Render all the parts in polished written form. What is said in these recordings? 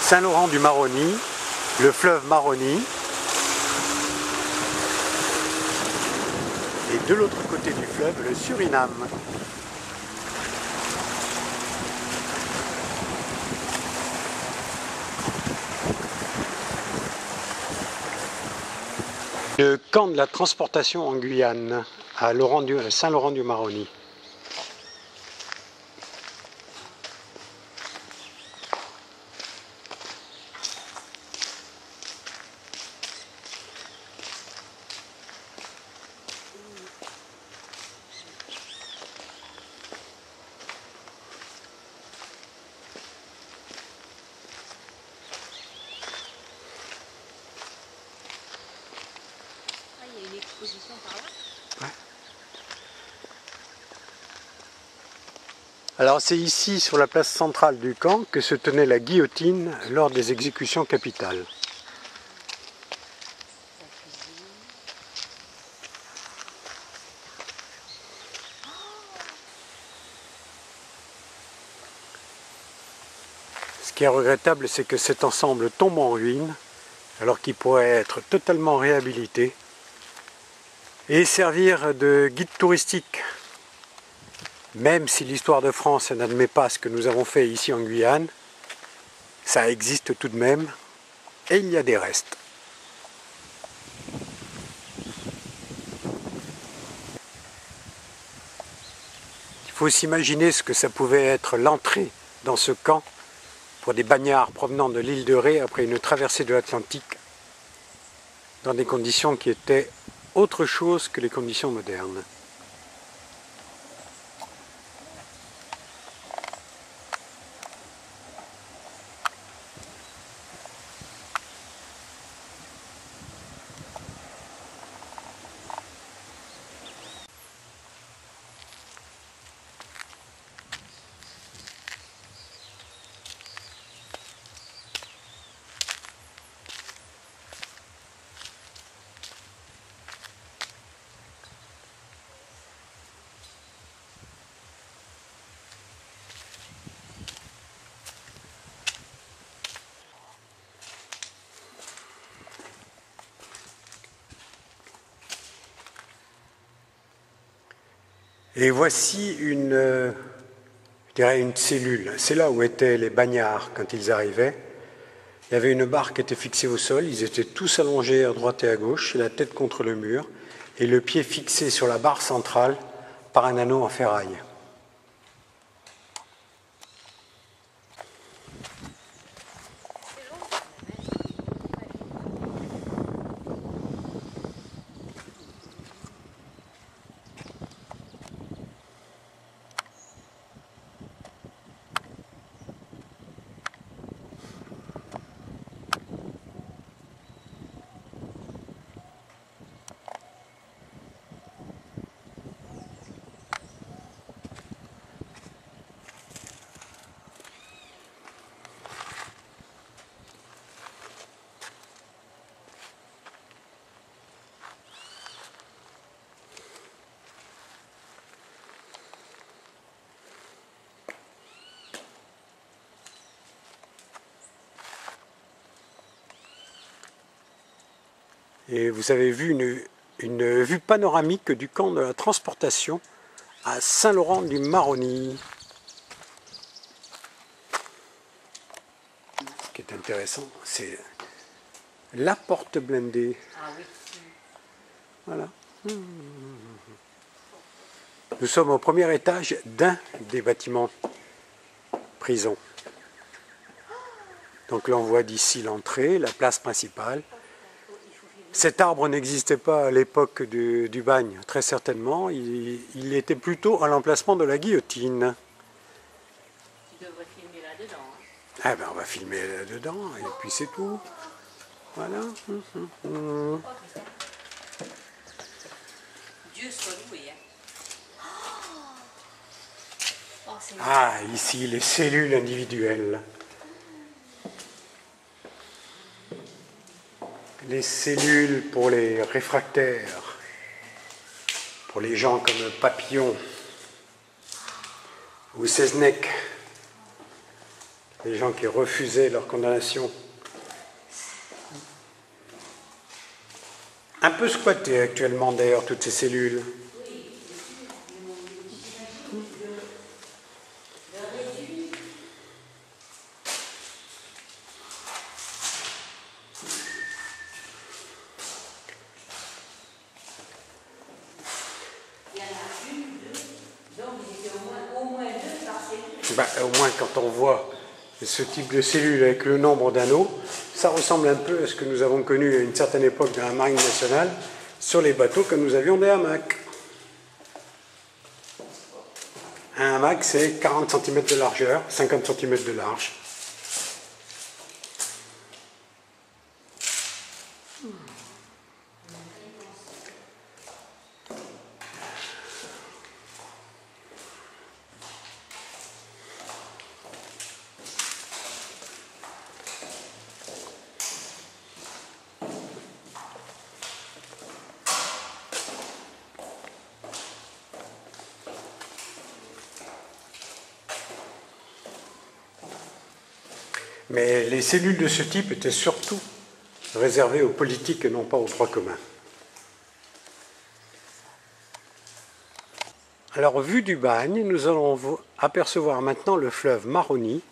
Saint-Laurent-du-Maroni, le fleuve Maroni. Et de l'autre côté du fleuve, le Suriname. Le camp de la transportation en Guyane, à Saint-Laurent-du-Maroni. Il y a une exposition par là. Ouais. Alors c'est ici, sur la place centrale du camp, que se tenait la guillotine lors des exécutions capitales. Ce qui est regrettable, c'est que cet ensemble tombe en ruine, alors qu'il pourrait être totalement réhabilité et servir de guide touristique. Même si l'histoire de France n'admet pas ce que nous avons fait ici en Guyane, ça existe tout de même, et il y a des restes. Il faut s'imaginer ce que ça pouvait être l'entrée dans ce camp pour des bagnards provenant de l'île de Ré après une traversée de l'Atlantique, dans des conditions qui étaient autre chose que les conditions modernes. Et voici je dirais une cellule. C'est là où étaient les bagnards quand ils arrivaient. Il y avait une barre qui était fixée au sol. Ils étaient tous allongés à droite et à gauche, la tête contre le mur, et le pied fixé sur la barre centrale par un anneau en ferraille. Et vous avez vu une vue panoramique du camp de la transportation à Saint-Laurent-du-Maroni. Ce qui est intéressant, c'est la porte blindée. Ah oui. Voilà. Nous sommes au premier étage d'un des bâtiments prison. Donc là on voit d'ici l'entrée, la place principale. Cet arbre n'existait pas à l'époque du bagne, très certainement. Il était plutôt à l'emplacement de la guillotine. Tu devrais filmer là-dedans. Hein. Ah ben on va filmer là-dedans et puis c'est tout. Voilà. Dieu soit loué. Hein. Oh, Ah, ici les cellules individuelles. Les cellules pour les réfractaires, pour les gens comme Papillon ou Seznec. des gens qui refusaient leur condamnation. Un peu squattées actuellement d'ailleurs, toutes ces cellules. Au moins quand on voit ce type de cellules avec le nombre d'anneaux, ça ressemble un peu à ce que nous avons connu à une certaine époque dans la Marine nationale sur les bateaux quand nous avions des hamacs. Un hamac, c'est 40 cm de largeur, 50 cm de large. Mais les cellules de ce type étaient surtout réservées aux politiques et non pas au droit commun. Alors, vu du bagne, nous allons apercevoir maintenant le fleuve Maroni,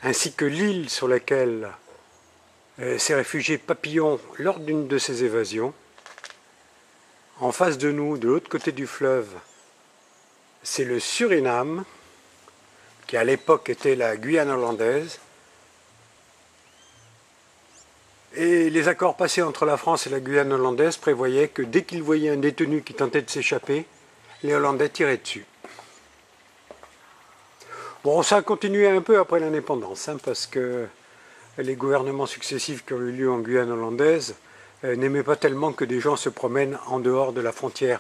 ainsi que l'île sur laquelle s'est réfugié Papillon lors d'une de ses évasions. En face de nous, de l'autre côté du fleuve, c'est le Suriname, qui à l'époque était la Guyane hollandaise. Et les accords passés entre la France et la Guyane hollandaise prévoyaient que dès qu'ils voyaient un détenu qui tentait de s'échapper, les Hollandais tiraient dessus. Bon, ça a continué un peu après l'indépendance, parce que les gouvernements successifs qui ont eu lieu en Guyane hollandaise n'aimaient pas tellement que des gens se promènent en dehors de la frontière,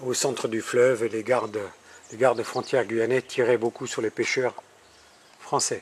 au centre du fleuve, et les gardes frontières guyanais tiraient beaucoup sur les pêcheurs français.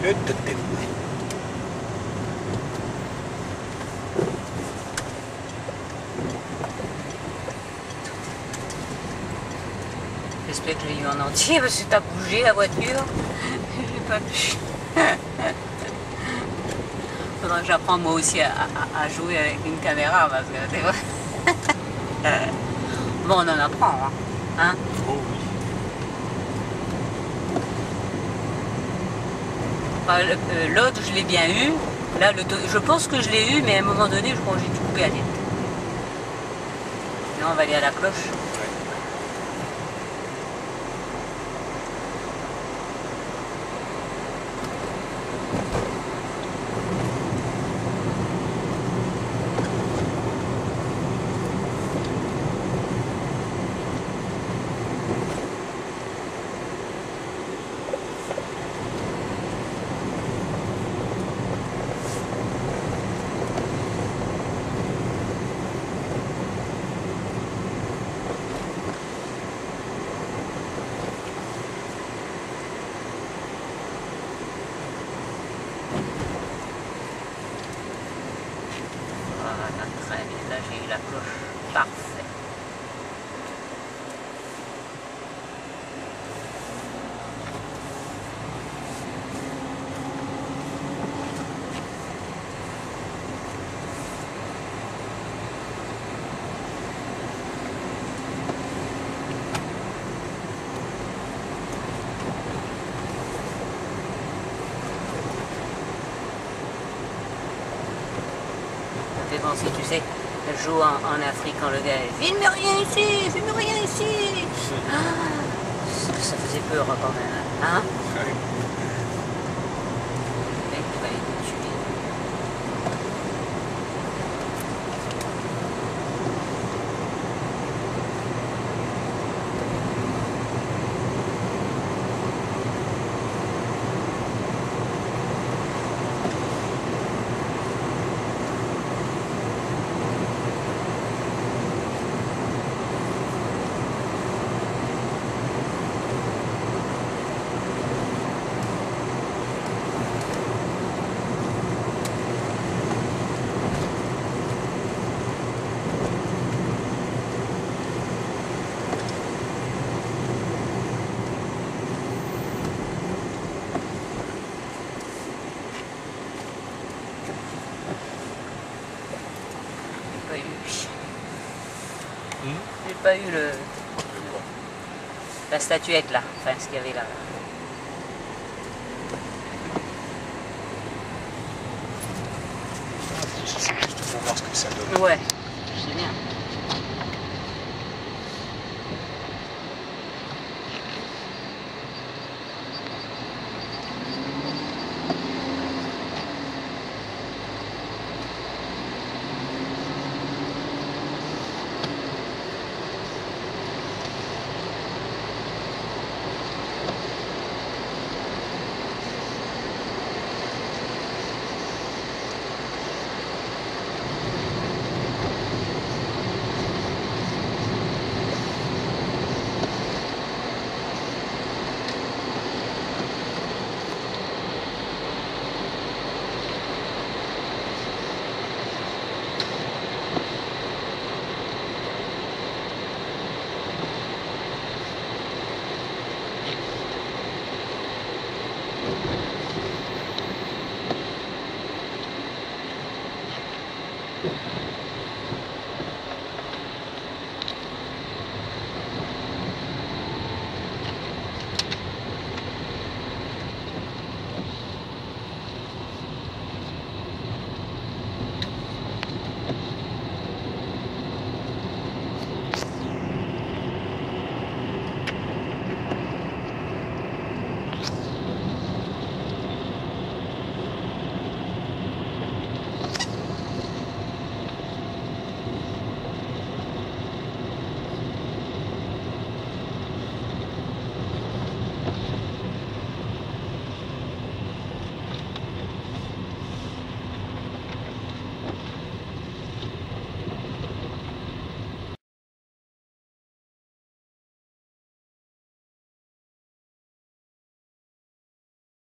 Le totem. J'espère que je l'ai eu en entier parce que t'as bougé la voiture. J'ai pas pu. Faudra que j'apprenne moi aussi à jouer avec une caméra parce que c'est vrai. Bon, on en apprend, hein. Oh oui. L'autre, je l'ai bien eu. Là, je pense que je l'ai eu, mais à un moment donné, je crois que j'ai tout coupé à net. Là, on va aller à la cloche. Voilà, très bien. Là, j'ai eu la cloche. Parfait. enfants, si tu sais, jouent en Afrique quand le gars dit « Filme rien ici, filme rien ici !» Ça faisait peur quand même, hein? Ouais. Mec, il fallait te tuer. J'ai pas eu la statuette là, enfin ce qu'il y avait là. C'est juste pour voir ce que ça donne. Ouais, je sais bien.